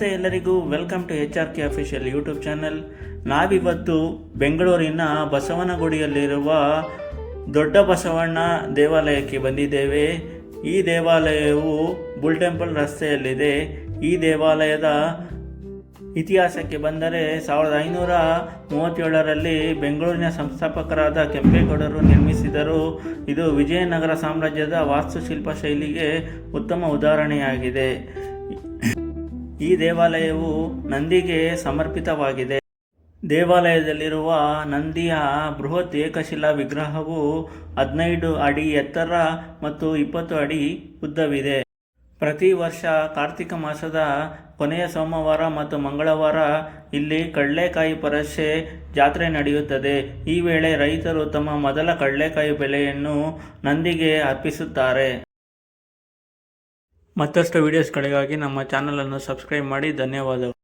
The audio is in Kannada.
ನಮಸ್ತೆ ಎಲ್ಲರಿಗೂ, welcome to HRK official YouTube channel. ನಾವಿವತ್ತು ಬೆಂಗಳೂರಿನ ಬಸವನಗುಡಿಯಲ್ಲಿರುವ ದೊಡ್ಡ ಬಸವಣ್ಣ ದೇವಾಲಯಕ್ಕೆ ಬಂದಿದ್ದೇವೆ. ಈ ದೇವಾಲಯವು ಬುಲ್ ಟೆಂಪಲ್ ರಸ್ತೆಯಲ್ಲಿದೆ. ಈ ದೇವಾಲಯದ ಇತಿಹಾಸಕ್ಕೆ ಬಂದರೆ 1537ರಲ್ಲಿ ಬೆಂಗಳೂರಿನ ಸಂಸ್ಥಾಪಕರಾದ ಕೆಂಪೇಗೌಡರು ನಿರ್ಮಿಸಿದರು. ಇದು ವಿಜಯನಗರ ಸಾಮ್ರಾಜ್ಯದ ವಾಸ್ತುಶಿಲ್ಪ ಶೈಲಿಗೆ ಉತ್ತಮ ಉದಾಹರಣೆಯಾಗಿದೆ. ಈ ದೇವಾಲಯವು ನಂದಿಗೆ ಸಮರ್ಪಿತವಾಗಿದೆ. ದೇವಾಲಯದಲ್ಲಿರುವ ನಂದಿಯ ಬೃಹತ್ ಏಕಶಿಲಾ ವಿಗ್ರಹವು 15 ಅಡಿ ಎತ್ತರ ಮತ್ತು 20 ಅಡಿ ಉದ್ದವಿದೆ. ಪ್ರತಿ ವರ್ಷ ಕಾರ್ತಿಕ ಮಾಸದ ಕೊನೆಯ ಸೋಮವಾರ ಮತ್ತು ಮಂಗಳವಾರ ಇಲ್ಲಿ ಕಡಲೆಕಾಯಿ ಪರಸೆ ಜಾತ್ರೆ ನಡೆಯುತ್ತದೆ. ಈ ವೇಳೆ ರೈತರು ತಮ್ಮ ಮೊದಲ ಕಡಲೆಕಾಯಿ ಬೆಳೆಯನ್ನು ನಂದಿಗೆ ಅರ್ಪಿಸುತ್ತಾರೆ. ಮತ್ತಷ್ಟು ವಿಡಿಯೋಸ್ಗಳಿಗಾಗಿ ನಮ್ಮ ಚಾನಲನ್ನು ಸಬ್ಸ್ಕ್ರೈಬ್ ಮಾಡಿ. ಧನ್ಯವಾದಗಳು.